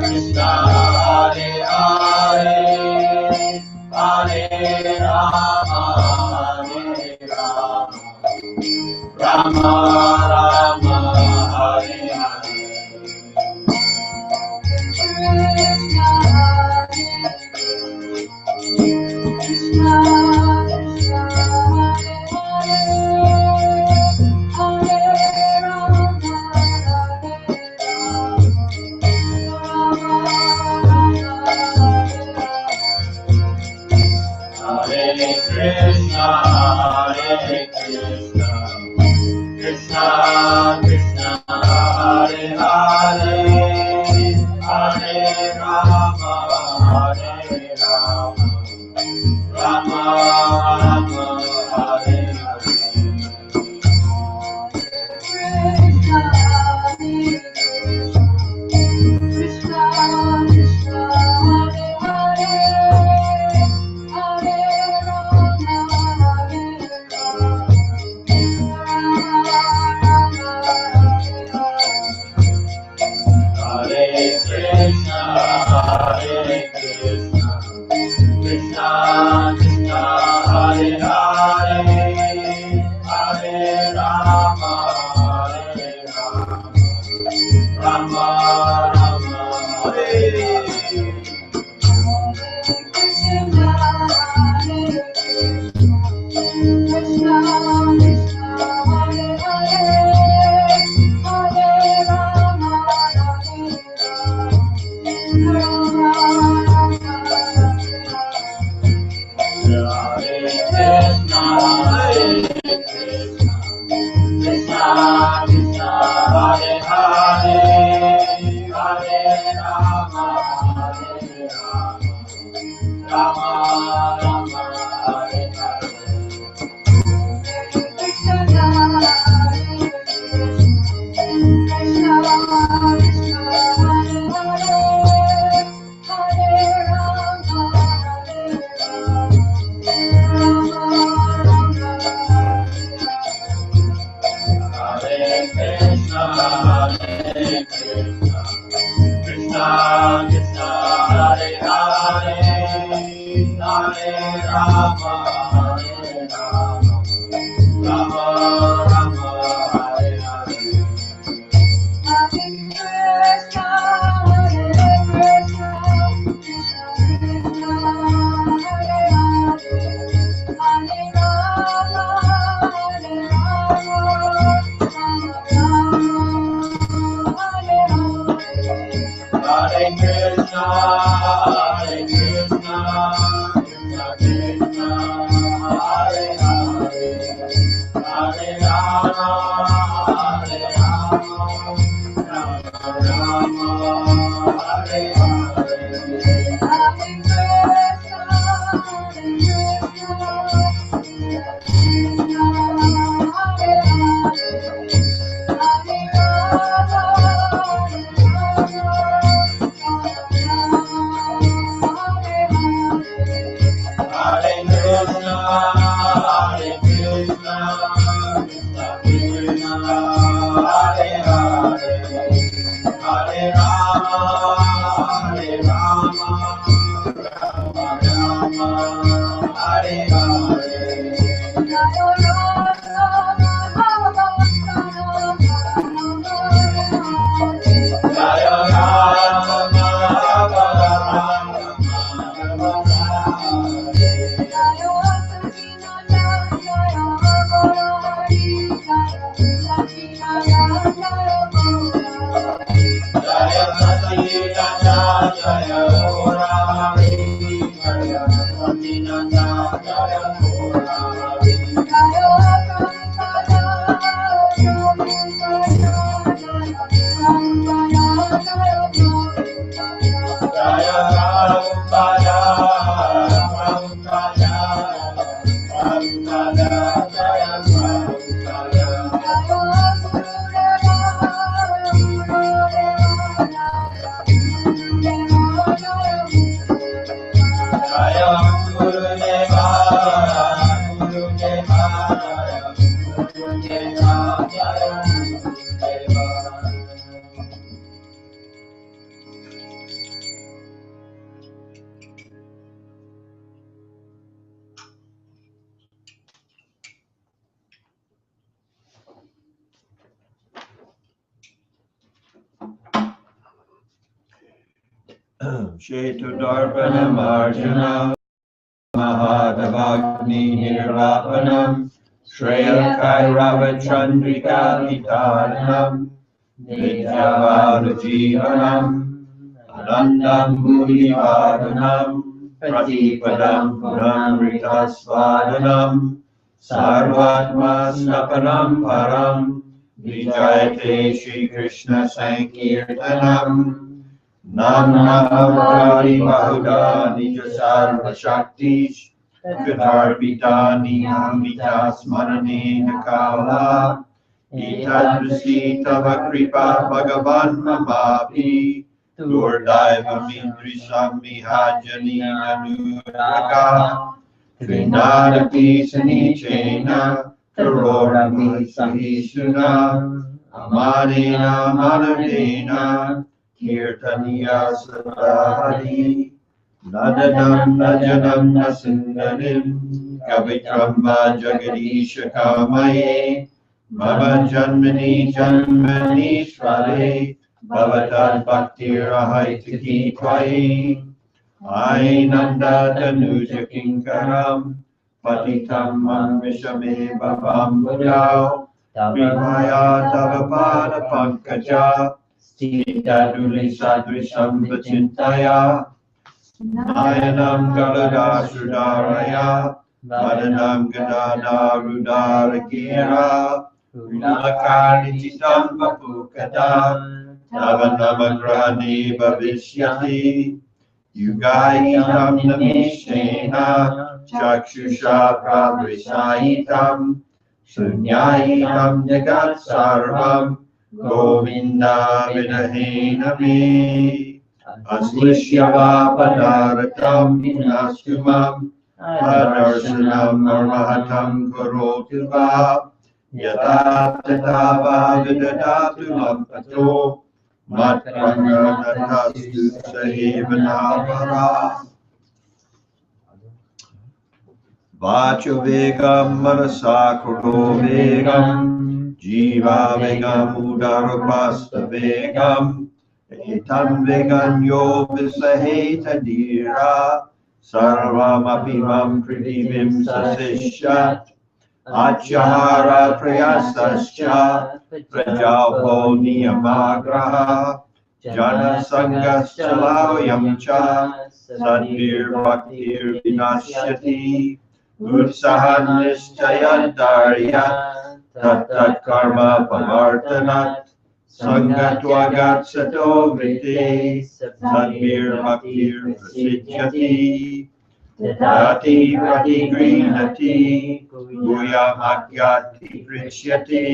Krishna, Hare Hare, Hare Rama, Hare Rama, Rama Rama, Hare Hare. Krishna, Hare Krishna, Krishna Krishna, Hare Hare, Hare Rama, Hare Rama, Rama Rama, Hare Hare. Krishna, Krishna, Hare Hare, Hare Krishna, Hare Krishna, Krishna Krishna, Hare Hare, Hare Rama, Hare Rama, Rama Rama, Hare. Shetudarpanam Arjuna Mahadavagni Nirvapanam Shreya Kairava Chandrika Vitaranam Vidyavada Jivanam Anandam Bhurivadanam Pratipadam Punamritasvadanam Sarvatma Snapanam Param Vijayate Shri Krishna Sankirtanam Namahari Bahuda Nija Sarva Shaktish Katarpitani Amita Smarane Nakala Itadrisi Tava Kripa Bhagavan Mamapi Durdaiva Mindrisam Mihajani Nanuraga Trinadapi Sanichena Karorami Sahisuna Amanena Manadena Kirtaniya Sadhari Nadanam Najanam Nasundarim Kavitram Jagadisha Kamaye Bhava Janmani Janmani Svare Bhavatad Bhaktir Ahaitaki Twaye Ainanda Tanuja Kinkaram Patitam Manvishame Bhavam Budao Vimaya Tavapada Pankaja Sita Duli Sadrisam Vachintaya Nayanam Galada Shudaraya Vadanam Gadada Rudaragira Udakarni Chitam Vapukada Navanamagrani Bhavishyati Yugaitam Namishena Chakshusha Prabhrisaitam Sunyaitam Jagat Sarvam Govinda Vidahena Me Aslishyava Padaratam Vinastumam Adarsanam Armahatam Karotuva Yata Tatava Vidadatu Lampato Matranga Natastu Sahevanavara Vacho Vegam Manasa Kuro Vegam Jiva Vegam Udarupasta Vegam Etam Vegam Yo Visaheta Dira Sarvam Apimam Pridivim Sasishat Achahara Prayasascha Prajapho Niyamagraha Jana Sangascha Lauyamcha Sadvir Bhaktir Vinashyati Utsahan Nishchayantarya Tat Karma Pavartanat Sangatvagat Sato Vrite Sadvir Bhaktir Prasidyati Dati Pratigrinati Guyamakyati Prishyati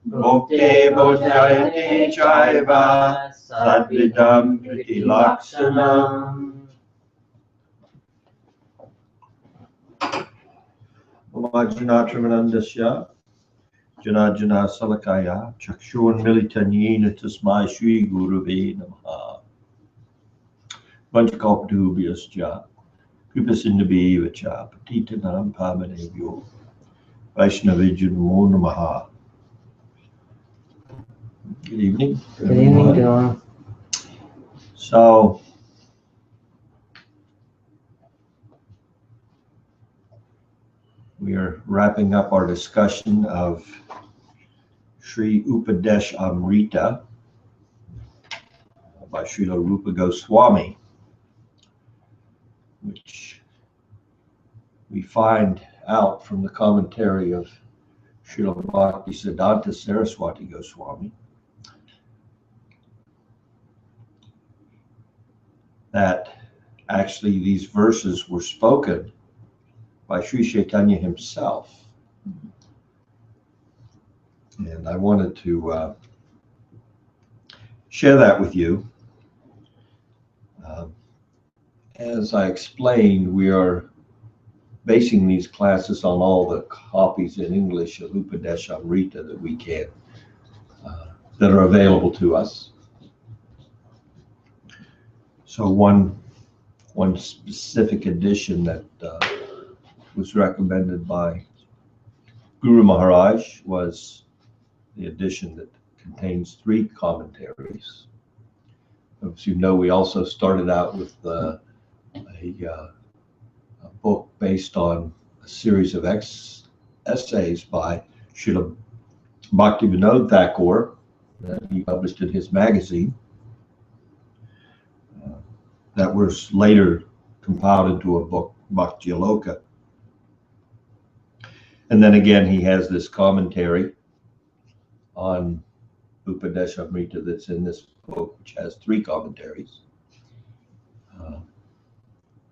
Bhokte Bodhayate Chaiva Sadvidam Priti Lakshanam Omajanatramanandasya Janajana Salakaya Chakshur Militanyena Tasmai Shri Guruve Namaha Vanchakalpatubhyascha Kripasindabe Vacha Patitanam Pavanebhyo Vaishnavijyan Namo Namaha. Good evening. Good evening, Dulal. So, we are wrapping up our discussion of Sri Upadesamrta by Srila Rupa Goswami, which we find out from the commentary of Srila Bhakti Siddhanta Saraswati Goswami that actually these verses were spoken by Sri Chaitanya himself. And I wanted to share that with you. As I explained, we are basing these classes on all the copies in English of Upadesamrta that we can, that are available to us. So one specific edition that was recommended by Guru Maharaj was the edition that contains 3 commentaries. as you know, we also started out with a book based on a series of essays by Srila Bhaktivinoda Thakur that he published in his magazine that was later compiled into a book, Bhakti Aloka. And then again, he has this commentary on Upadesamrta that's in this book, which has 3 commentaries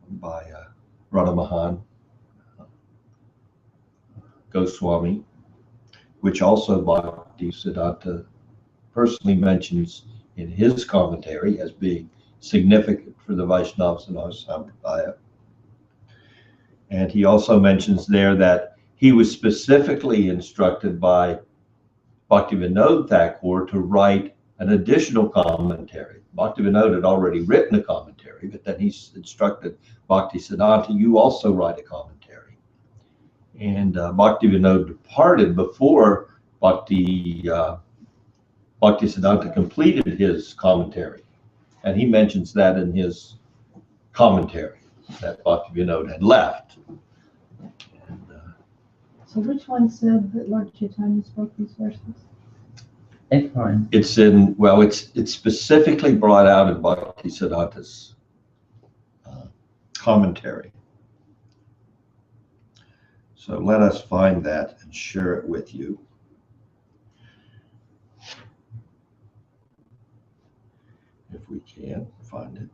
by Radhamahan Goswami, which also Bhaktisiddhanta personally mentions in his commentary as being significant for the Vaishnavas and our Sampradaya. And he also mentions there that he was specifically instructed by Bhaktivinoda Thakur to write an additional commentary. Bhaktivinoda had already written a commentary, but then he instructed Bhaktisiddhanta, you also write a commentary. And Bhaktivinoda departed before Bhaktisiddhanta completed his commentary. And he mentions that in his commentary, that Bhaktivinoda had left. So which one said that Lord Chaitanya spoke these verses? It's in, well, it's specifically brought out in Bhaktisiddhanta's commentary. So let us find that and share it with you. If we can find it.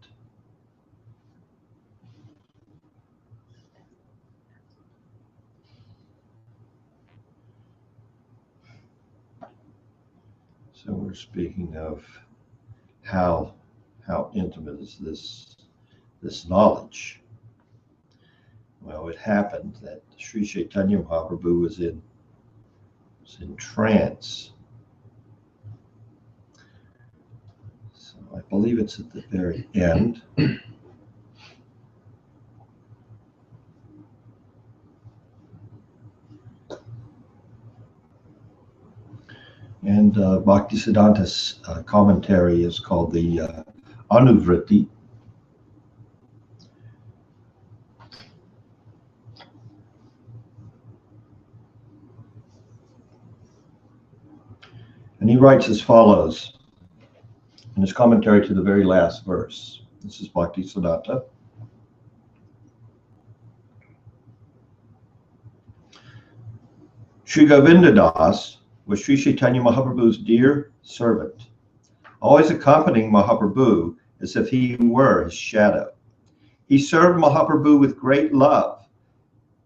So we're speaking of how intimate is this knowledge. Well, it happened that Sri Chaitanya Mahaprabhu was in trance. So I believe it's at the very end. And Bhaktisiddhanta's commentary is called the Anuvritti. And he writes as follows in his commentary to the very last verse. This is Bhaktisiddhanta. Sri Govinda Das was Sri Chaitanya Mahaprabhu's dear servant, always accompanying Mahaprabhu as if he were his shadow. He served Mahaprabhu with great love.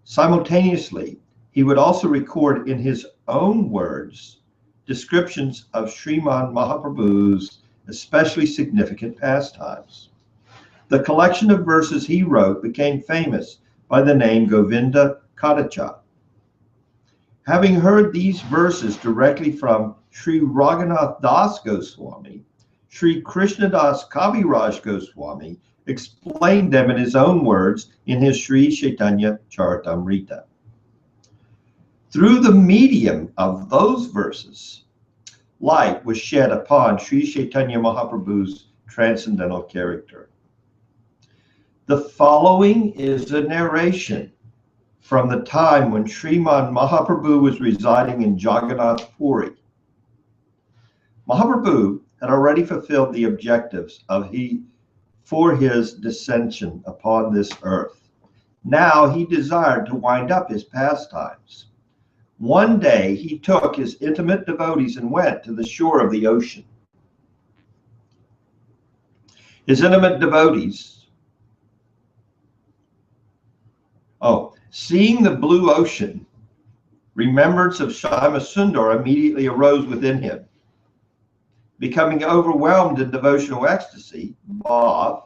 Simultaneously, he would also record in his own words descriptions of Sriman Mahaprabhu's especially significant pastimes. The collection of verses he wrote became famous by the name Govinda Kadacha. Having heard these verses directly from Sri Raghunath Das Goswami, Sri Krishnadas Kaviraj Goswami explained them in his own words in his Sri Chaitanya Charitamrita. Through the medium of those verses, light was shed upon Sri Chaitanya Mahaprabhu's transcendental character. The following is a narration from the time when Sriman Mahaprabhu was residing in Jagannath Puri. Mahaprabhu had already fulfilled the objectives for his descension upon this earth. Now he desired to wind up his pastimes. One day he took his intimate devotees and went to the shore of the ocean. His intimate devotees, seeing the blue ocean, remembrance of Shama Sundar immediately arose within him. Becoming overwhelmed in devotional ecstasy, bhav,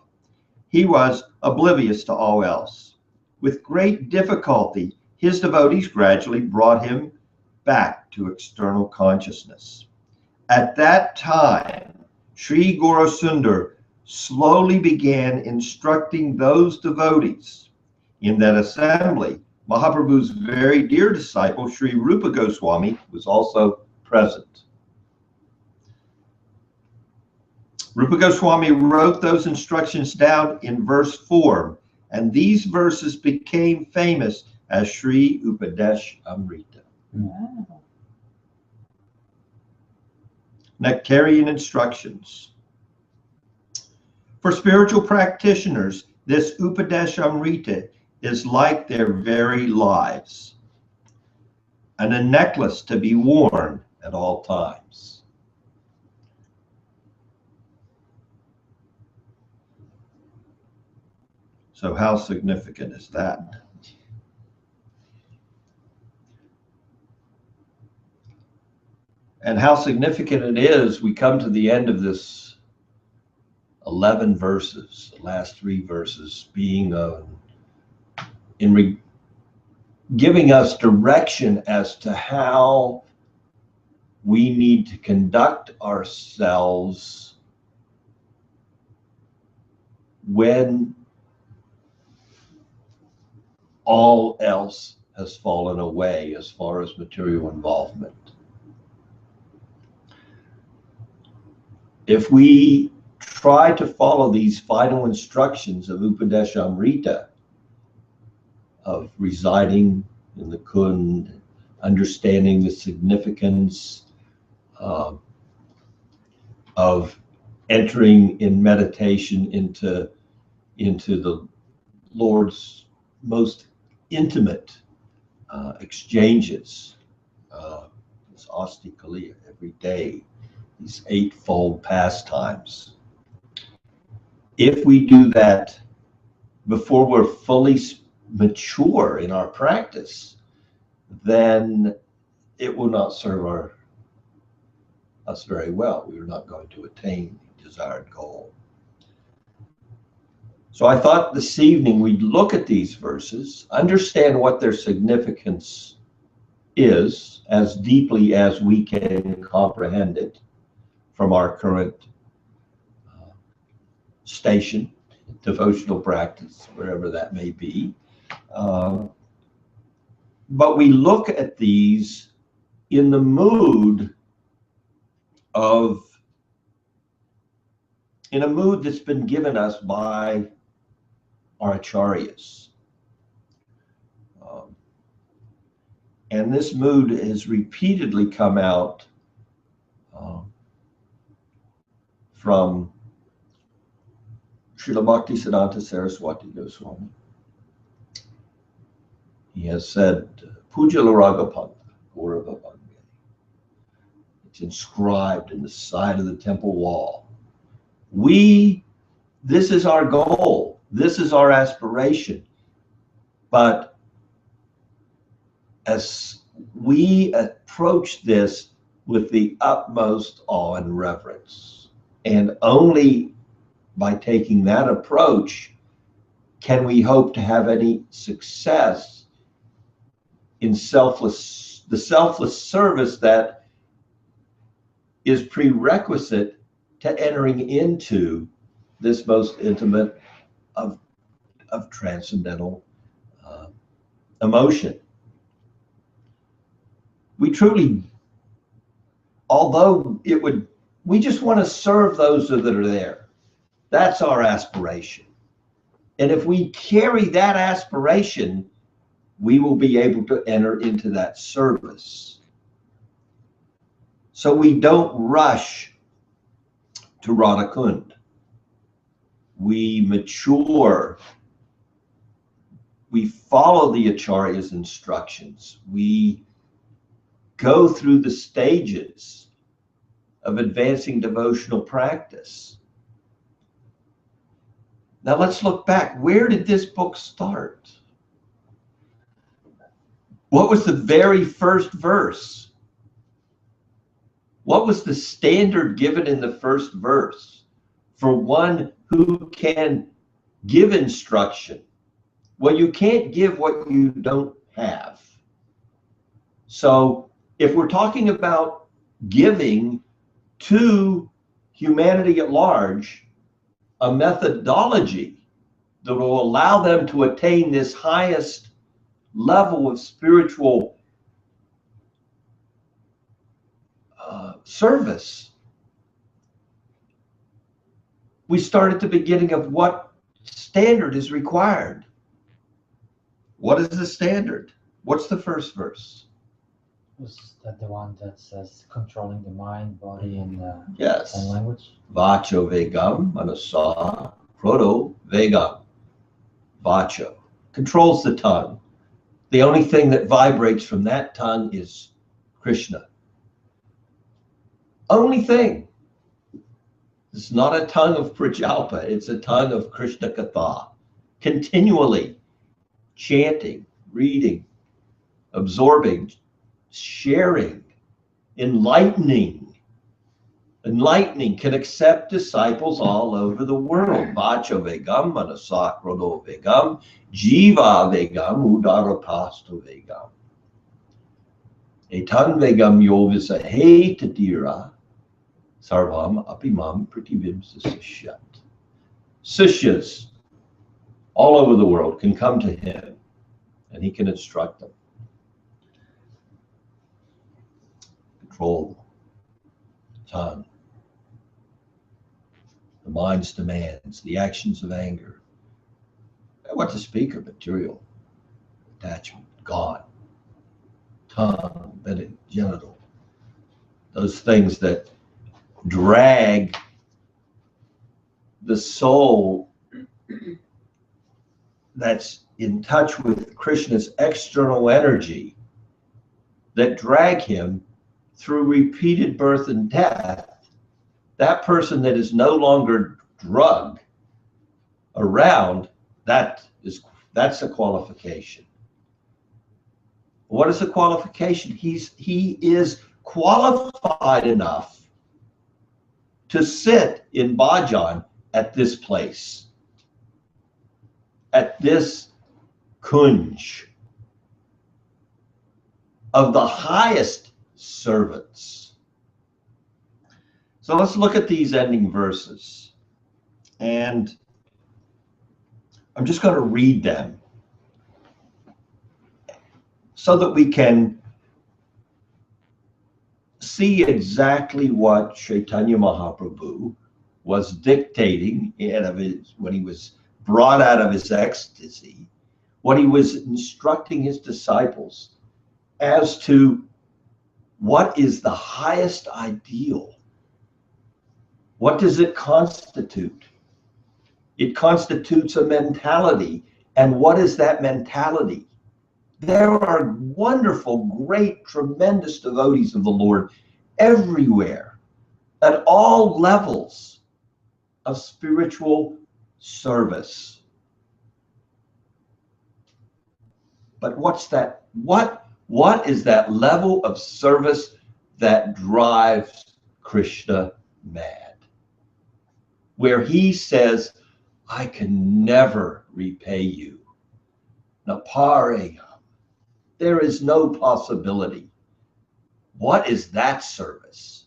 he was oblivious to all else. With great difficulty, his devotees gradually brought him back to external consciousness. At that time, Sri Gaurasundar slowly began instructing those devotees. In that assembly, Mahaprabhu's very dear disciple, Sri Rupa Goswami, was also present. Rupa Goswami wrote those instructions down in verse form, and these verses became famous as Sri Upadesamrta. Wow. Nectarian instructions. For spiritual practitioners, this Upadesamrita is like their very lives, and a necklace to be worn at all times. So how significant is that? And how significant it is, we come to the end of this 11 verses, the last 3 verses being giving us direction as to how we need to conduct ourselves when all else has fallen away as far as material involvement. If we try to follow these final instructions of Upadesamrita, of residing in the Kund, understanding the significance of entering in meditation into the Lord's most intimate exchanges, this Asti Kaliya every day, these 8-fold pastimes. If we do that before we're fully mature in our practice, then it will not serve us very well. We are not going to attain the desired goal. So I thought this evening we'd look at these verses, understand what their significance is as deeply as we can comprehend it from our current station, devotional practice, wherever that may be. But we look at these in the mood in a mood that's been given us by our acharyas. And this mood has repeatedly come out from Srila Bhaktisiddhanta Saraswati Goswami. He has said, Pujala Ragapanta, Gaurava Bhagavati. It's inscribed in the side of the temple wall. This is our goal. This is our aspiration. But as we approach this with the utmost awe and reverence, and only by taking that approach can we hope to have any success in the selfless service that is prerequisite to entering into this most intimate of transcendental emotion. We truly, although we just want to serve those that are there. That's our aspiration. And if we carry that aspiration, we will be able to enter into that service. So we don't rush to Radhakund. We mature. We follow the Acharya's instructions. We go through the stages of advancing devotional practice. Now let's look back. Where did this book start? What was the very first verse? What was the standard given in the first verse for one who can give instruction? Well, you can't give what you don't have. So if we're talking about giving to humanity at large, a methodology that will allow them to attain this highest level of spiritual service, we start at the beginning of what standard is required. What is the standard? What's the first verse? Was that the one that says controlling the mind, body, and Yes. and language? Vacho vegam, manasa, proto vegam. Vacho controls the tongue. The only thing that vibrates from that tongue is Krishna. Only thing. It's not a tongue of Prajalpa. It's a tongue of Krishna Katha. Continually chanting, reading, absorbing, sharing, enlightening. Enlightening can accept disciples all over the world. Vacha vegam, manasakrodo vegam, jiva vegam, udarapasto vegam. Etan vegam yovisa he tadira, sarvam apimam prativim sishyat. Sishyas all over the world can come to him and he can instruct them. Control the tongue, the mind's demands, the actions of anger. What to speak of material attachment, God, tongue, belly, genital, those things that drag the soul that's in touch with Krishna's external energy, that drag him through repeated birth and death. That person that is no longer drugged around, that's a qualification. What is the qualification? He is qualified enough to sit in bhajan at this place, at this kunj of the highest servants. So let's look at these ending verses. And I'm just going to read them so that we can see exactly what Chaitanya Mahaprabhu was dictating when he was brought out of his ecstasy, what he was instructing his disciples as to what is the highest ideal. What does it constitute? It constitutes a mentality. And what is that mentality? There are wonderful, great, tremendous devotees of the Lord everywhere, at all levels of spiritual service. But what's that? What is that level of service that drives Krishna mad? Where he says, I can never repay you. Napareham. There is no possibility. What is that service?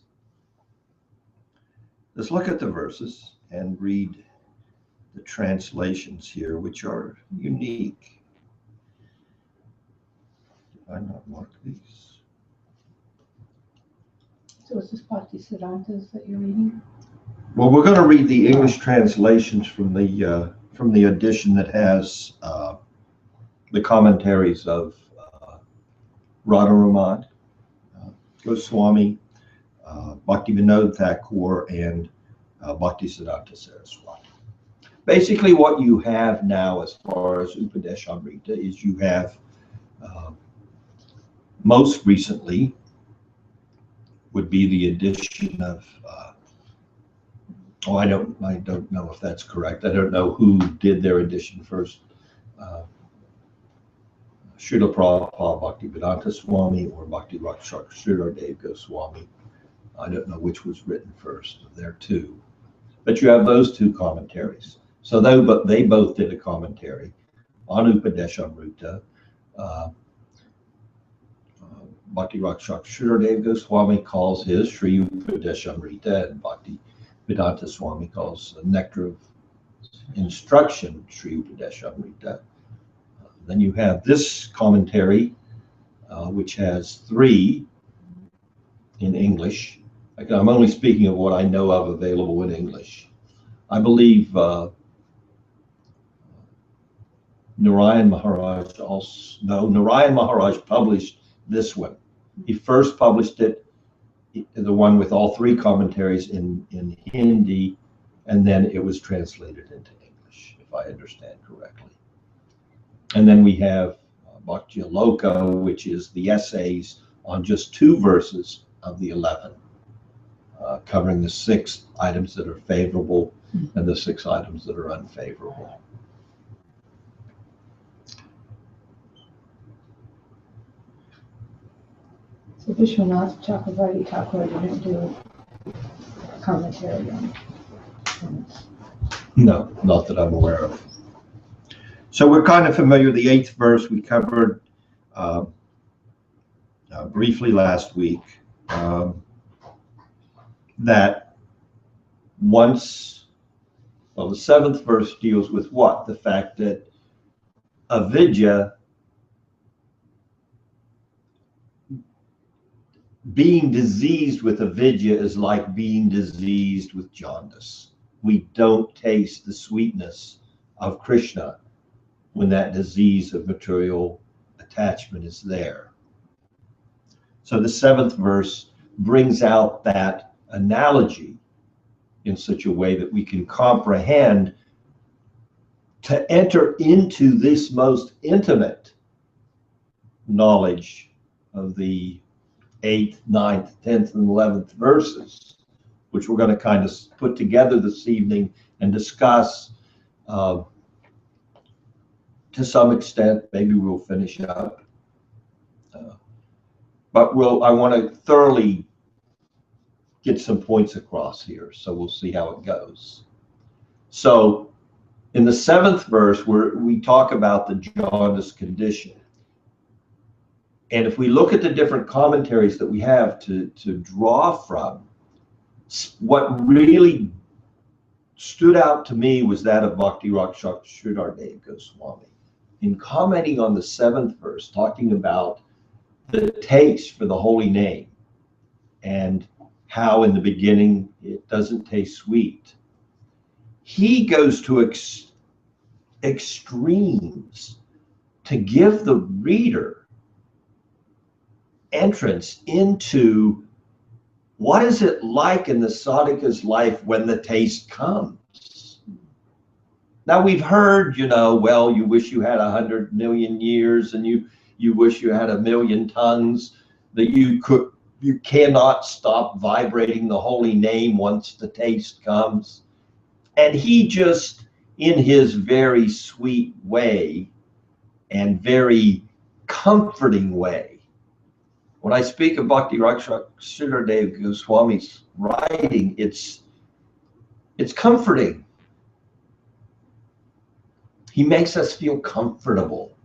Let's look at the verses and read the translations here, which are unique. Did I not mark these? So is this Bhaktisiddhantas that you're reading? Well, we're going to read the English translations from the edition that has the commentaries of Radharaman, Goswami, Bhaktivinoda Thakur, and Bhaktisiddhanta Saraswati. Basically, what you have now as far as Upadesamrta is you have most recently would be the edition of I don't know if that's correct. I don't know who did their edition first. Srila Prabhupada Bhaktivedanta Swami or Bhakti Rakshak Sridhar Goswami. I don't know which was written first of their two. But you have those two commentaries. So they both did a commentary on Upadesamrta. Bhakti Rakshak Sridhar Goswami calls his Sri Upadesamrita, and Bhakti Vedanta Swami calls Nectar of Instruction Sri Upadesamrita. Then you have this commentary, which has 3 in English. I'm only speaking of what I know of available in English. I believe Narayan Maharaj also, no, Narayan Maharaj published this one. He first published it, the one with all three commentaries in Hindi, and then it was translated into English, if I understand correctly. And then we have Bhakti Aloka, which is the essays on just 2 verses of the 11, covering the 6 items that are favorable and the 6 items that are unfavorable. So Vishwanath Chakravarti Thakur didn't do a commentary on it. No, not that I'm aware of. So we're kind of familiar with the 8th verse we covered briefly last week. That once, well, the 7th verse deals with what? The fact that avidya, being diseased with avidya is like being diseased with jaundice. We don't taste the sweetness of Krishna when that disease of material attachment is there. So the 7th verse brings out that analogy in such a way that we can comprehend to enter into this most intimate knowledge of the 8th, 9th, 10th, and 11th verses, which we're going to kind of put together this evening and discuss to some extent. Maybe we'll finish up. But I want to thoroughly get some points across here, so we'll see how it goes. So in the 7th verse, we talk about the jaundice condition. And if we look at the different commentaries that we have to draw from, what really stood out to me was that of Bhakti Rakshak Sridhar Goswami. In commenting on the 7th verse, talking about the taste for the holy name and how in the beginning it doesn't taste sweet, he goes to extremes to give the reader entrance into what is it like in the sadhaka's life when the taste comes. Now we've heard, well, you wish you had 100 million years and you wish you had 1,000,000 tongues, that you cannot stop vibrating the holy name once the taste comes. And he just, in his very sweet way and very comforting way, when I speak of Bhakti Rakshak Sridhar Goswami's writing, it's comforting. He makes us feel comfortable.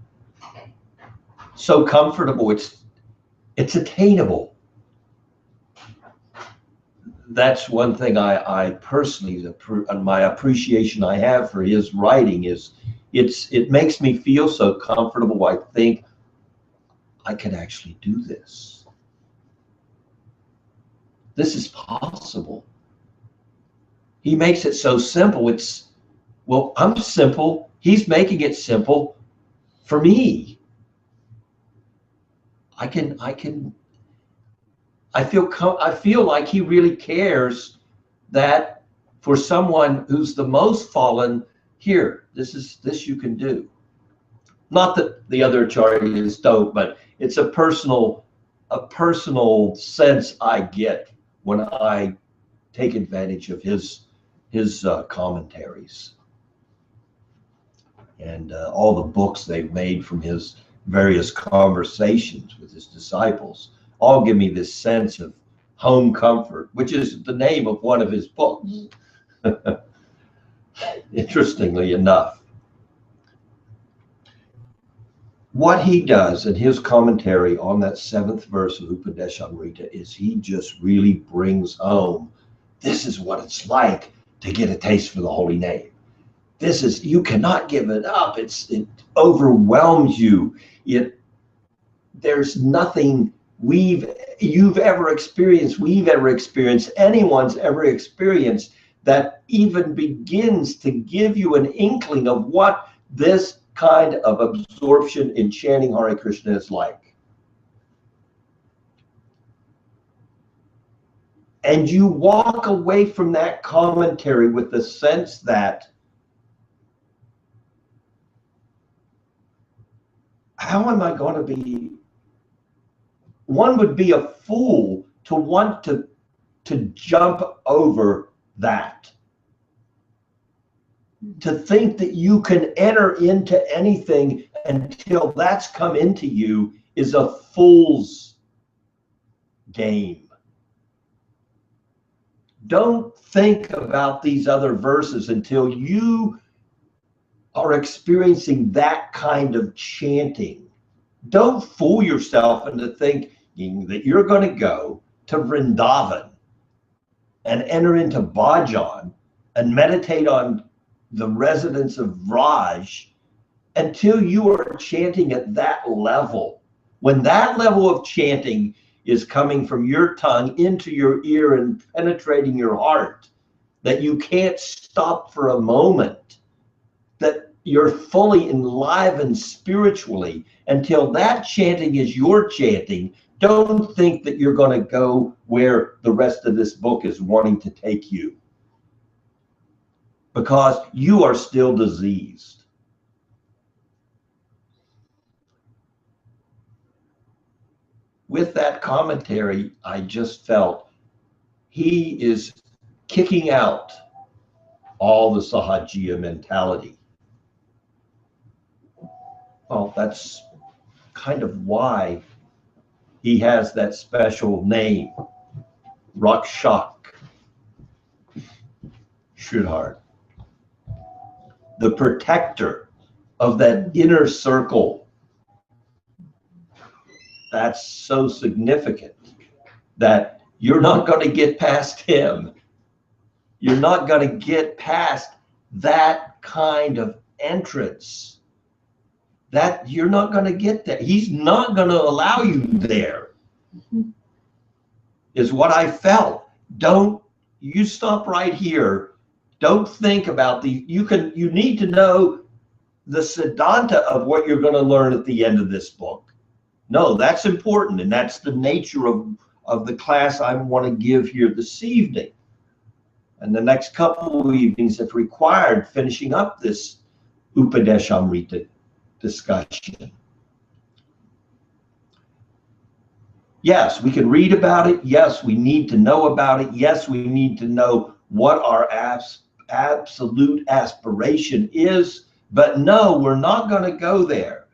So comfortable, it's attainable. That's one thing I personally, my appreciation I have for his writing is it makes me feel so comfortable. I think I can actually do this. This is possible. He makes it so simple. Well, I'm simple. He's making it simple for me. I feel like he really cares that for someone who's the most fallen, here, this you can do. Not that the other acharyas don't, but it's a personal sense I get when I take advantage of his commentaries and all the books they've made from his various conversations with his disciples. All give me this sense of home comfort, which is the name of one of his books. Interestingly enough, what he does in his commentary on that 7th verse of Upadesamrta is he just really brings home, this is what it's like to get a taste for the holy name. You cannot give it up. It overwhelms you. There's nothing you've ever experienced, anyone's ever experienced that even begins to give you an inkling of what this kind of absorption in chanting Hare Krishna is like. And you walk away from that commentary with the sense that, how am I going to be? One would be a fool to want to jump over that. To think that you can enter into anything until that's come into you is a fool's game. Don't think about these other verses until you are experiencing that kind of chanting. Don't fool yourself into thinking that you're going to go to Vrindavan and enter into bhajan and meditate on the residence of Raj until you are chanting at that level. When that level of chanting is coming from your tongue into your ear and penetrating your heart, that you can't stop for a moment, that you're fully enlivened spiritually, until that chanting is your chanting, don't think that you're going to go where the rest of this book is wanting to take you, because you are still diseased. With that commentary, I just felt he is kicking out all the Sahajiya mentality. Well, that's kind of why he has that special name, Rakshak, Sridhar, the protector of that inner circle. That's so significant that you're not going to get past him. You're not going to get past that kind of entrance. That you're not going to get there. He's not going to allow you there, is what I felt. Don't, you stop right here. Don't think about you need to know the siddhanta of what you're going to learn at the end of this book. No, that's important, and that's the nature of the class I want to give here this evening. And the next couple of evenings have required finishing up this Upadesamrta discussion. Yes, we can read about it. Yes, we need to know about it. Yes, we need to know what our absolute aspiration is. But no, we're not going to go there.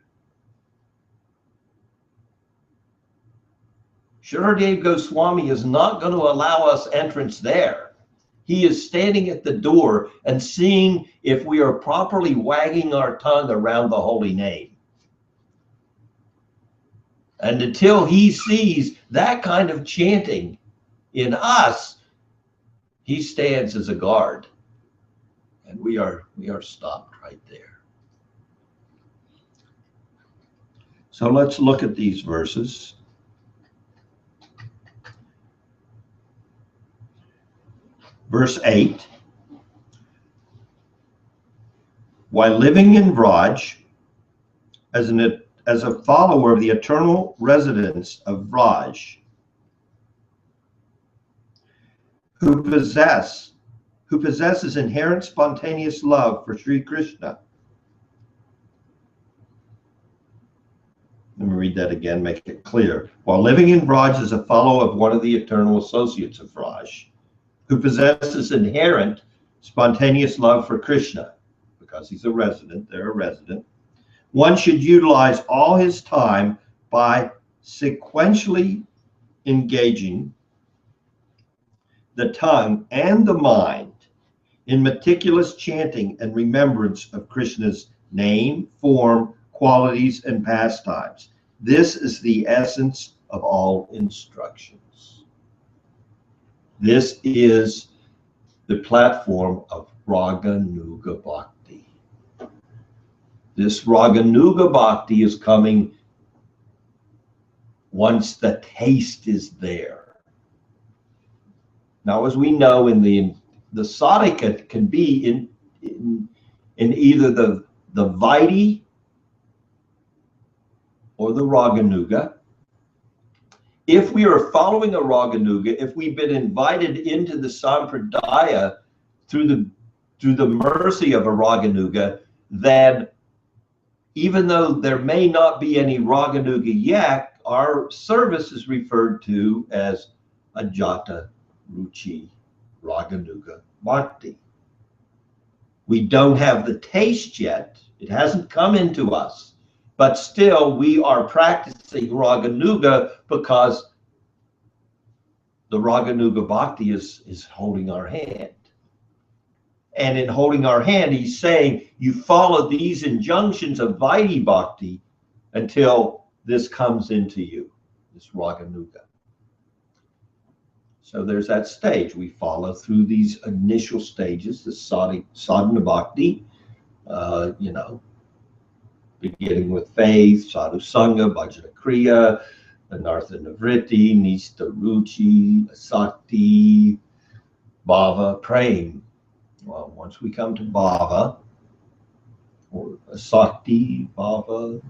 Sridhar Goswami is not going to allow us entrance there. He is standing at the door and seeing if we are properly wagging our tongue around the holy name. And until he sees that kind of chanting in us, he stands as a guard. And we are stopped right there. So let's look at these verses. Verse 8, while living in Vraj, as a follower of the eternal residence of Vraj, who possesses inherent spontaneous love for Sri Krishna. Let me read that again, make it clear. While living in Vraj as a follower of one of the eternal associates of Vraj, who possesses inherent spontaneous love for Krishna, because he's a resident, they're a resident, one should utilize all his time by sequentially engaging the tongue and the mind in meticulous chanting and remembrance of Krishna's name, form, qualities, and pastimes. This is the essence of all instructions. This is the platform of raganuga bhakti. This raganuga bhakti is coming once the taste is there. Now, as we know in the the sadhaka can be in either the vaidhi or the raganuga. If we are following a raganuga, if we've been invited into the sampradaya through the mercy of a raganuga, then even though there may not be any raganuga yet, our service is referred to as ajata ruchi raganuga bhakti. We don't have the taste yet. It hasn't come into us. But still, we are practicing raganuga because the raganuga bhakti is holding our hand. And in holding our hand, he's saying, you follow these injunctions of vaidhi bhakti until this comes into you, this raganuga. So there's that stage. We follow through these initial stages, the sadhana bhakti, beginning with faith, sadhu sangha, bhajana kriya, anartha nivritti, nista ruchi, asakti, bhava, praying. Well, once we come to bhava, or asakti, bhava,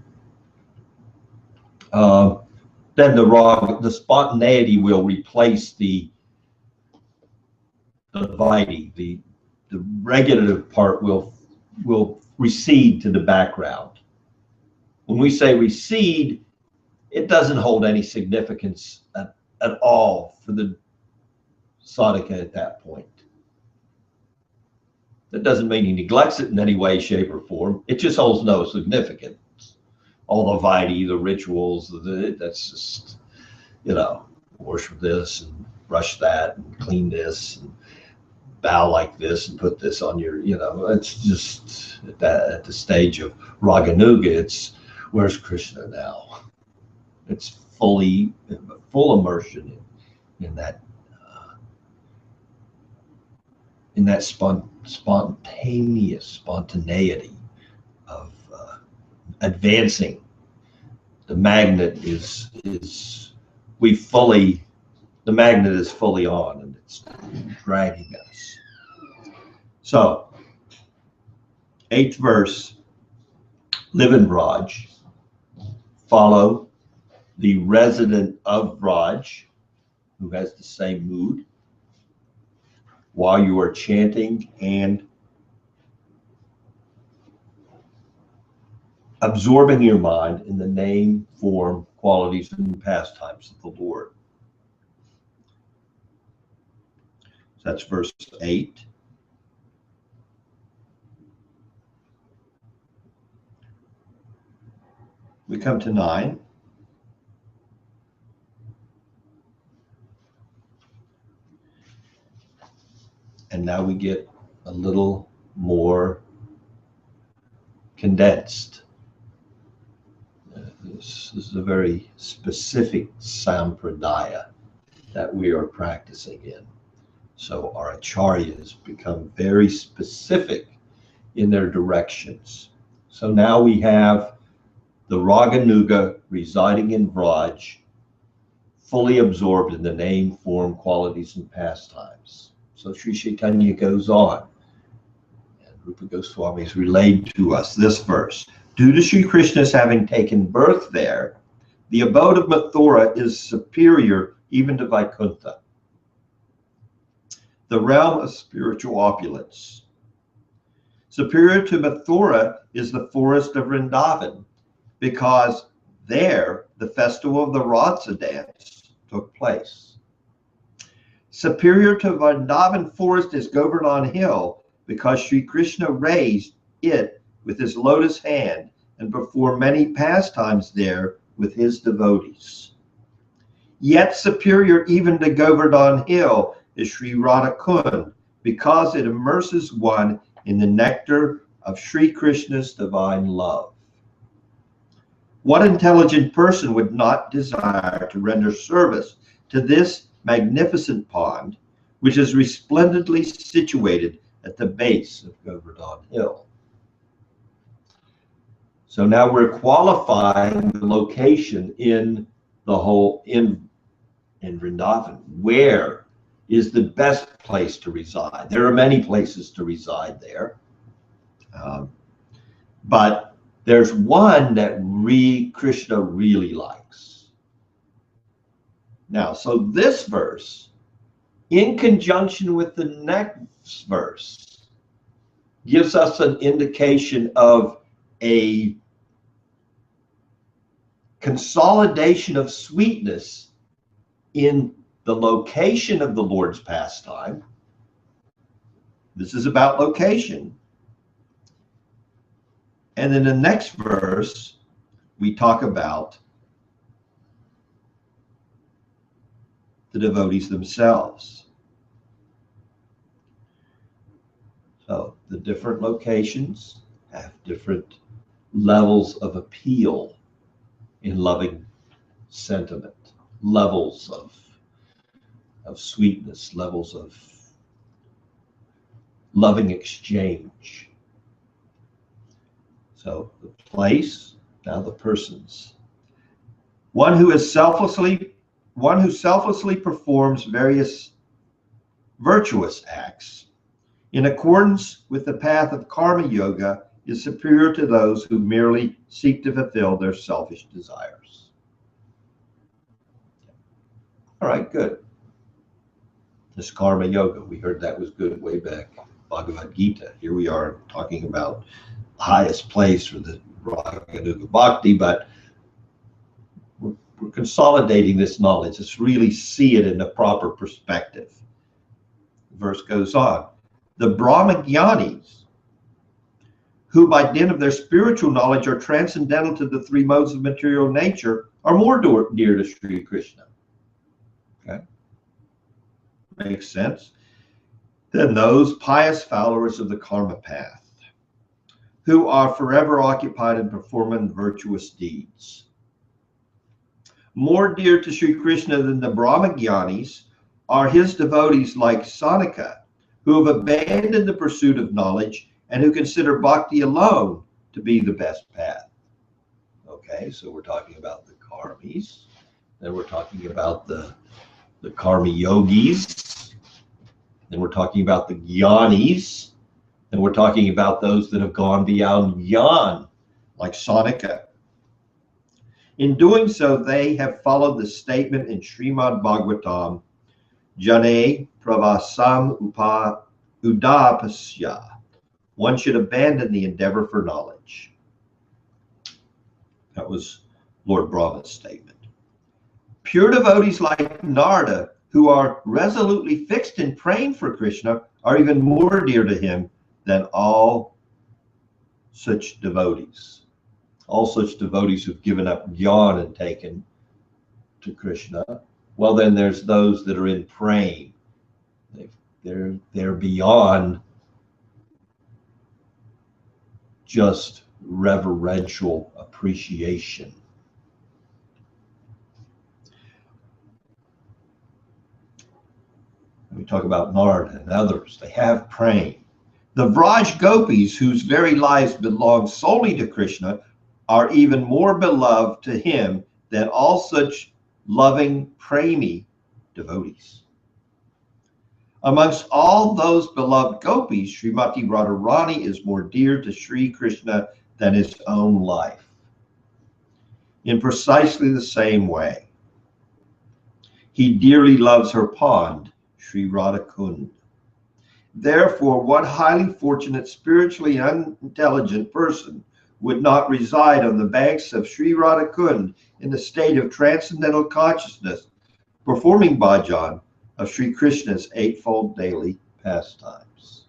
then the spontaneity will replace the vaidhi. The regulative part will recede to the background. When we say recede, it doesn't hold any significance at all for the sadhaka at that point. That doesn't mean he neglects it in any way, shape, or form. It just holds no significance. All the vaidhi, the rituals, that's just, worship this and brush that and clean this and bow like this and put this on your, it's just at the stage of raganuga, it's where's Krishna now? It's full immersion in that spontaneity of advancing. The magnet the magnet is fully on and it's dragging us. So, 8th verse, live in Vraj, follow the resident of Vraj, who has the same mood, while you are chanting and absorbing your mind in the name, form, qualities, and pastimes of the Lord. So that's verse 8. We come to 9. And now we get a little more condensed. This is a very specific sampradaya that we are practicing in. So our acharyas become very specific in their directions. So now we have the raganuga residing in Vraj, fully absorbed in the name, form, qualities, and pastimes. So Sri Chaitanya goes on, and Rupa Goswami has relayed to us this verse. Due to Sri Krishna's having taken birth there, the abode of Mathura is superior even to Vaikuntha, the realm of spiritual opulence. Superior to Mathura is the forest of Vrindavan, because there the festival of the Ratsa dance took place. Superior to Vrindavan forest is Govardhan Hill, because Sri Krishna raised it with his lotus hand and performed many pastimes there with his devotees. Yet superior even to Govardhan Hill is Sri Radhakund, because it immerses one in the nectar of Sri Krishna's divine love. What intelligent person would not desire to render service to this magnificent pond, which is resplendently situated at the base of Govardhan Hill? So now we're qualifying the location in Vrindavan, where is the best place to reside. There are many places to reside there. But there's one that Krishna really likes. Now, so this verse, in conjunction with the next verse, gives us an indication of a consolidation of sweetness in the location of the Lord's pastime. This is about location. And in the next verse, we talk about the devotees themselves. So the different locations have different levels of appeal in loving sentiment, levels of sweetness, levels of loving exchange. So the place, now the persons. One who selflessly performs various virtuous acts in accordance with the path of karma yoga is superior to those who merely seek to fulfill their selfish desires. All right, good. This karma yoga, we heard that was good way back, Bhagavad Gita. Here we are talking about the highest place for the raganuga bhakti, but we're consolidating this knowledge. Let's really see it in the proper perspective. The verse goes on. The Brahmagyanis, who by dint of their spiritual knowledge are transcendental to the three modes of material nature, are more dear to Sri Krishna. Okay? Makes sense. Than those pious followers of the karma path, who are forever occupied in performing virtuous deeds. More dear to Sri Krishna than the Brahmagyanis are his devotees like Sanaka, who have abandoned the pursuit of knowledge and who consider bhakti alone to be the best path. Okay, so we're talking about the karmis, then we're talking about the karma yogis, then we're talking about the jnanis, and we're talking about those that have gone beyond jnana, like Sanaka. In doing so, they have followed the statement in Srimad Bhagavatam, Jane pravasam udapasya. One should abandon the endeavor for knowledge. That was Lord Brahma's statement. Pure devotees like Narada, who are resolutely fixed in praying for Krishna, are even more dear to him than all such devotees. All such devotees who've given up jnana and taken to Krishna. Well, then there's those that are in praying. They're beyond just reverential appreciation. We talk about Narada and others. They have praying. The Vraj gopis, whose very lives belong solely to Krishna, are even more beloved to him than all such loving premi devotees. Amongst all those beloved gopis, Srimati Radharani is more dear to Sri Krishna than his own life. In precisely the same way, he dearly loves her pond, Sri Radhakund. Therefore, what highly fortunate, spiritually unintelligent person would not reside on the banks of Sri Radhakund in the state of transcendental consciousness, performing bhajan of Sri Krishna's eightfold daily pastimes?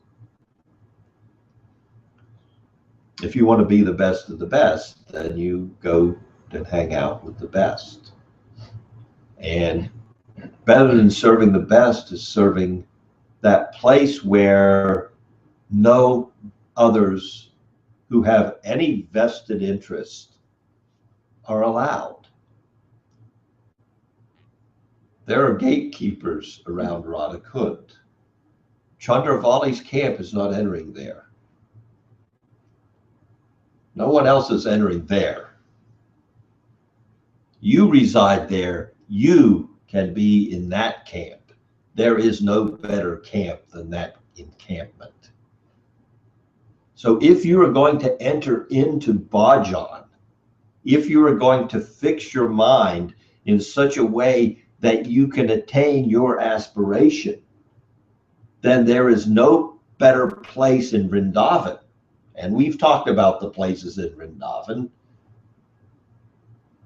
If you want to be the best of the best, then you go and hang out with the best. And better than serving the best is serving that place where no others who have any vested interest are allowed. There are gatekeepers around Radhakund. Chandravali's camp is not entering there. No one else is entering there. You reside there. You can be in that camp. there is no better camp than that encampment. So if you are going to enter into bhajan, if you are going to fix your mind in such a way that you can attain your aspiration, then there is no better place in Vrindavan. And we've talked about the places in Vrindavan,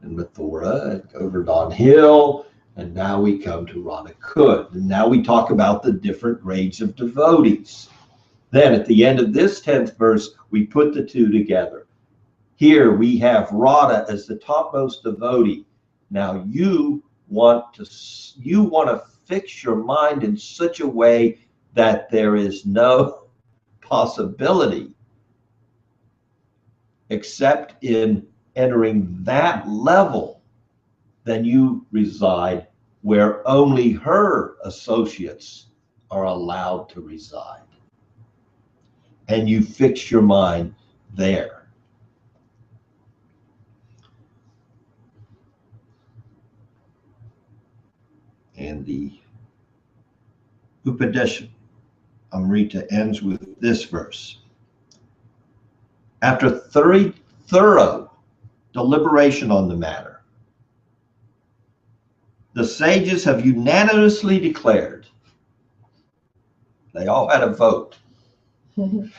in Mathura, and Govardhan Hill, and now we come to Radhakund. And now we talk about the different grades of devotees. Then at the end of this 10th verse, we put the two together. Here we have Radha as the topmost devotee. Now you want to fix your mind in such a way that there is no possibility except in entering that level. Then you reside where only her associates are allowed to reside. And you fix your mind there. And the Upadesamrta ends with this verse. After thorough deliberation on the matter, the sages have unanimously declared, they all had a vote, and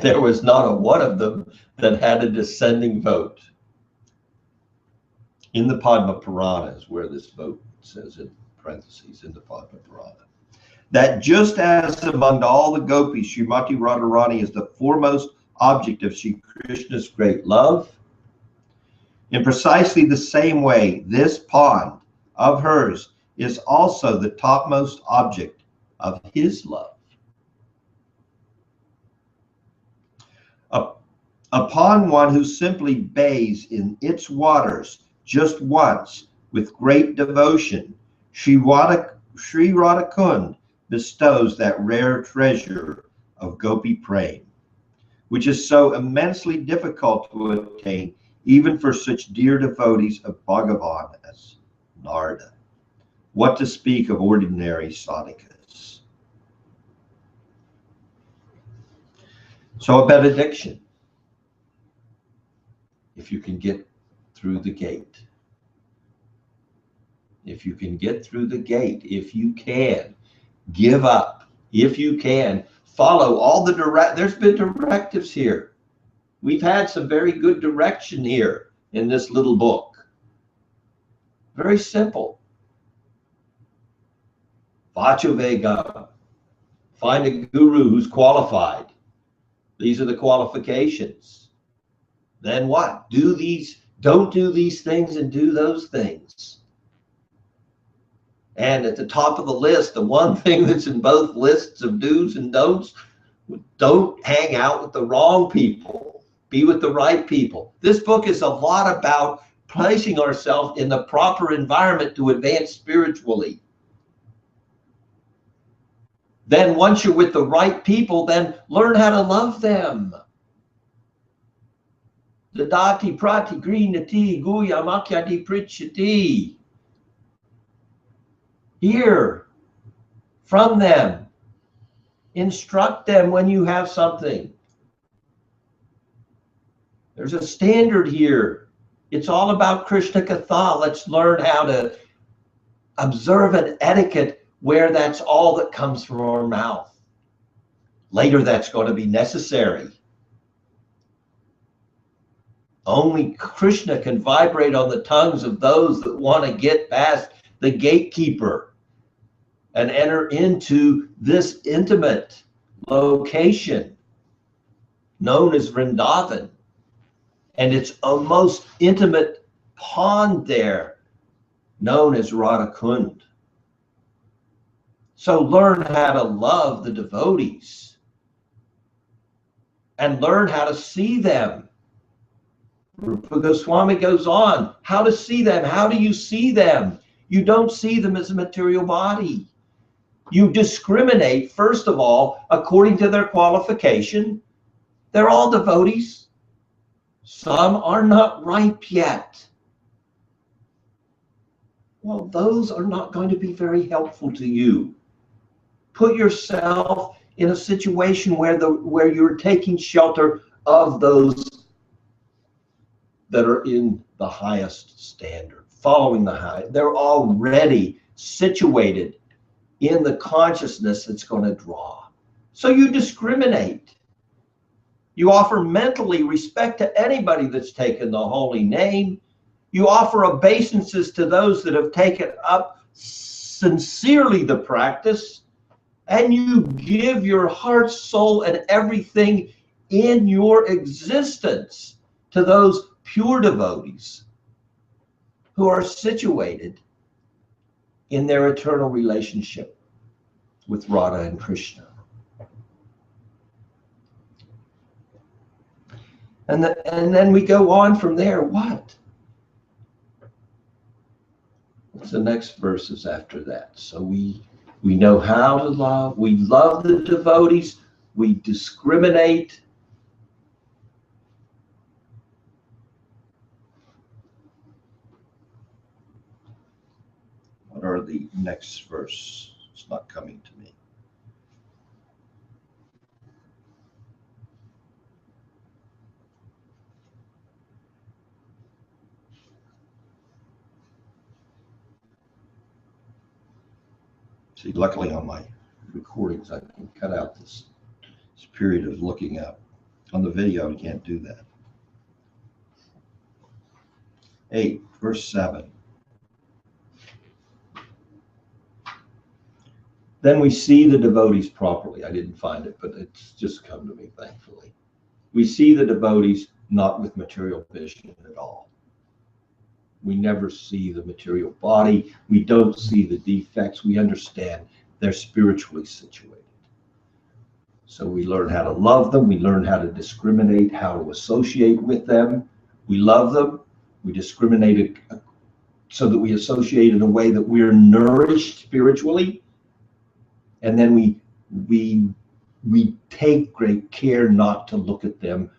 there was not a one of them that had a dissenting vote. In the Padma Purana is where this vote says in parentheses, in the Padma Purana, that just as among all the gopis, Srimati Radharani is the foremost object of Sri Krishna's great love, in precisely the same way, this pond of hers is also the topmost object of his love. Upon one who simply bathes in its waters just once with great devotion, Sri Radhakund bestows that rare treasure of Gopi Prem, which is so immensely difficult to attain even for such dear devotees of Bhagavan as Narada. What to speak of ordinary sadhakas? So a benediction, if you can get through the gate. If you can get through the gate, if you can, give up. If you can, follow all the there's been directives here. We've had some very good direction here in this little book. Very simple. Vachuvega. Find a guru who's qualified. These are the qualifications. Then what? Don't do these things and do those things. And at the top of the list, the one thing that's in both lists of do's and don'ts, don't hang out with the wrong people. Be with the right people. This book is a lot about placing ourselves in the proper environment to advance spiritually. Then once you're with the right people, then learn how to love them. Dadati prati grinati guya makyati prichati. Hear from them. Instruct them when you have something. There's a standard here. It's all about Krishna Katha. Let's learn how to observe an etiquette where that's all that comes from our mouth. Later, that's going to be necessary. Only Krishna can vibrate on the tongues of those that want to get past the gatekeeper and enter into this intimate location known as Vrindavan. And it's a most intimate pond there known as Radhakund. So learn how to love the devotees and learn how to see them. Rupa Goswami goes on, how to see them. How do you see them? You don't see them as a material body. You discriminate, first of all, according to their qualification. They're all devotees. Some are not ripe yet. Well, those are not going to be very helpful to you. Put yourself in a situation where you're taking shelter of those that are in the highest standard, following the high. They're already situated in the consciousness that's going to draw. So you discriminate. You offer mentally respect to anybody that's taken the holy name. You offer obeisances to those that have taken up sincerely the practice. And you give your heart, soul, and everything in your existence to those pure devotees who are situated in their eternal relationship with Radha and Krishna. And then we go on from there. What? What's the next verses after that? So we know how to love. We love the devotees. We discriminate. What are the next verse? It's not coming to me. See, luckily on my recordings, I can cut out this period of looking up. On the video, you can't do that. 8, verse 7. Then we see the devotees properly. I didn't find it, but it's just come to me, thankfully. We see the devotees not with material vision at all. We never see the material body. We don't see the defects. We understand they're spiritually situated. So we learn how to love them. We learn how to discriminate, how to associate with them. We love them. We discriminate so that we associate in a way that we're nourished spiritually. And then we take great care not to look at them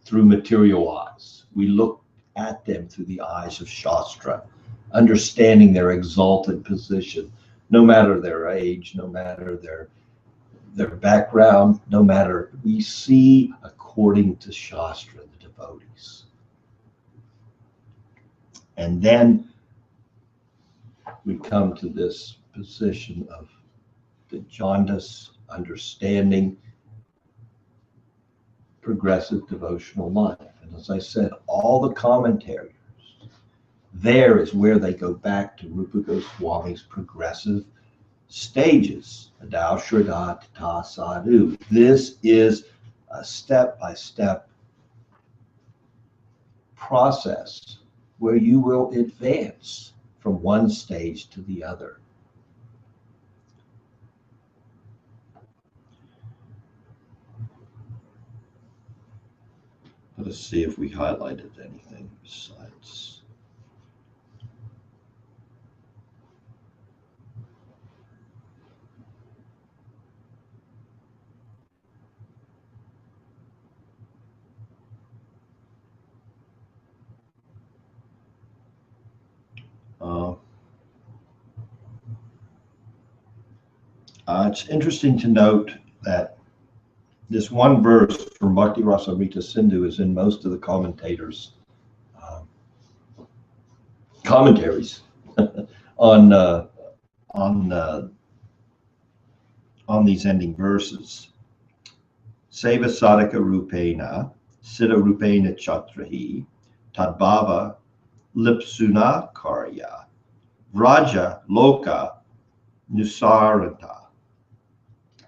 through material eyes. We look at them through the eyes of Shastra, understanding their exalted position, no matter their age, no matter their background, no matter, we see according to Shastra, the devotees. And then we come to this position of the jaundice, understanding progressive devotional life. And as I said, all the commentaries, there is where they go back to Rupa Goswami's progressive stages. Adao Shraddha Tata Sadhu. This is a step-by-step process where you will advance from one stage to the other. Let us see if we highlighted anything besides. It's interesting to note that this one verse from Bhakti Rasamrita Sindhu is in most of the commentators' commentaries on these ending verses. Seva sadhaka rupena, siddha rupena chatrahi, tadbhava lipsuna karya, vraja loka nusaranta.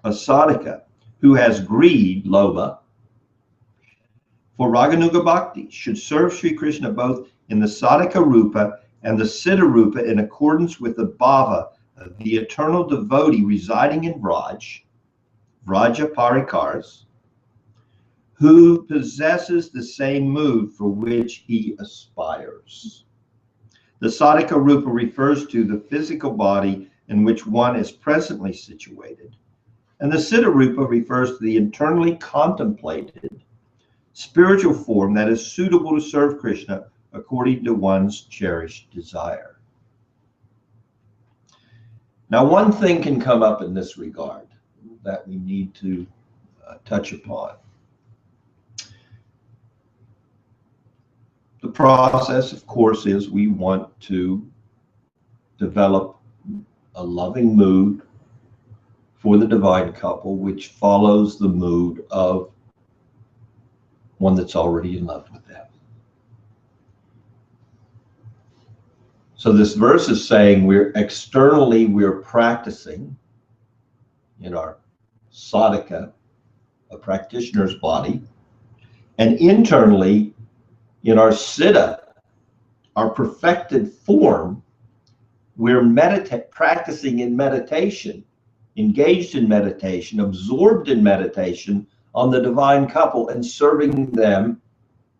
A sadhaka who has greed, lobha, for raganuga bhakti should serve Sri Krishna both in the sadhaka rupa and the siddha rupa in accordance with the bhava of the eternal devotee residing in Vraja parikars, who possesses the same mood for which he aspires. The sadhaka rupa refers to the physical body in which one is presently situated, and the siddha rupa refers to the internally contemplated spiritual form that is suitable to serve Krishna according to one's cherished desire. Now, one thing can come up in this regard that we need to touch upon. The process, of course, is we want to develop a loving mood for the divine couple, which follows the mood of one that's already in love with them. So this verse is saying we're practicing in our sadhaka, a practitioner's body, and internally in our siddha, our perfected form, we're practicing in meditation, engaged in meditation, absorbed in meditation on the divine couple and serving them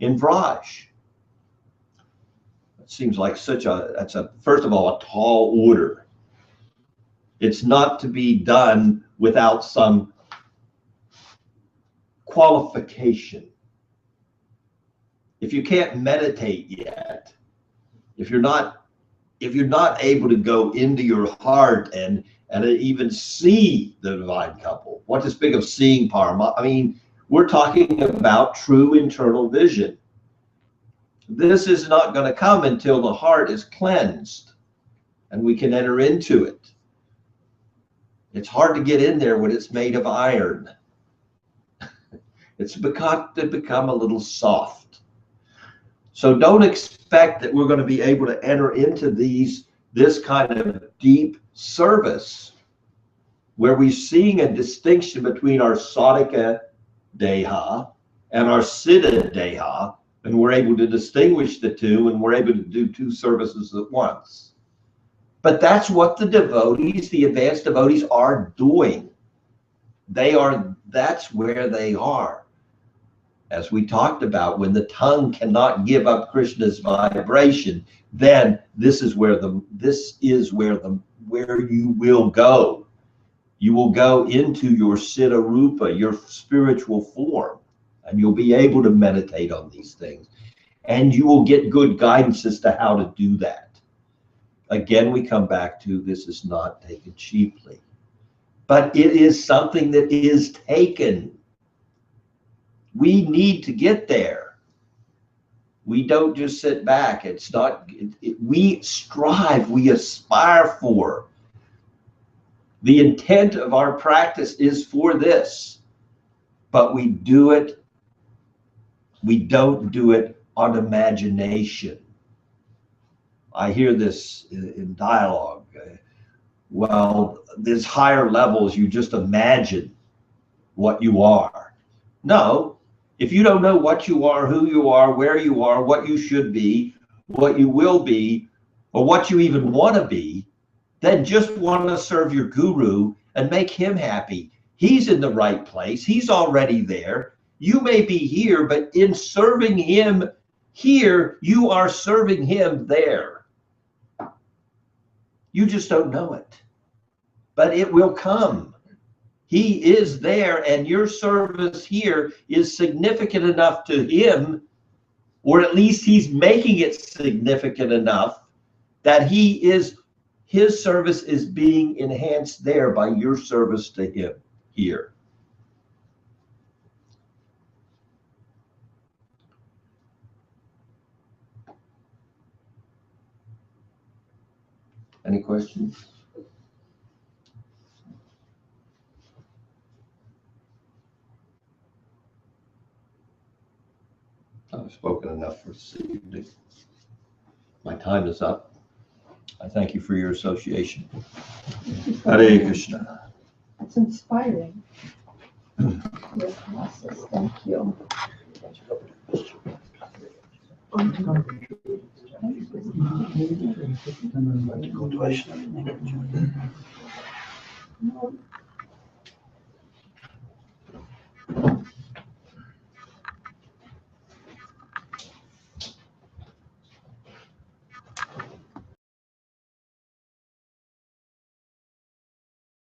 in Vraj. It seems like that's first of all, a tall order. It's not to be done without some qualification. If you can't meditate yet, if you're not able to go into your heart and even see the divine couple, what is big of seeing power? I mean, we're talking about true internal vision. This is not going to come until the heart is cleansed and we can enter into it. It's hard to get in there when it's made of iron. It's got to become a little soft. So don't expect that we're going to be able to enter into this kind of deep service where we're seeing a distinction between our sadhaka deha and our siddha deha, and we're able to distinguish the two, and we're able to do two services at once. But that's what the devotees, the advanced devotees, are doing. That's where they are. As we talked about, when the tongue cannot give up Krishna's vibration, then this is where you will go. You will go into your siddha rupa, your spiritual form, and you'll be able to meditate on these things. And you will get good guidance as to how to do that. Again, we come back to this is not taken cheaply, but it is something that is taken. We need to get there. We don't just sit back. It's not, we strive, we aspire for. The intent of our practice is for this, but we don't do it on imagination. I hear this in dialogue. Well, there's higher levels, you just imagine what you are. No. If you don't know what you are, who you are, where you are, what you should be, what you will be, or what you even want to be, then just want to serve your guru and make him happy. He's in the right place. He's already there. You may be here, but in serving him here, you are serving him there. You just don't know it, but it will come. He is there, and your service here is significant enough to him, or at least he's making it significant enough that his service is being enhanced there by your service to him here. Any questions? I've spoken enough for this evening. My time is up. I thank you for your association. Hare Krishna. It's inspiring. Your process. Thank you.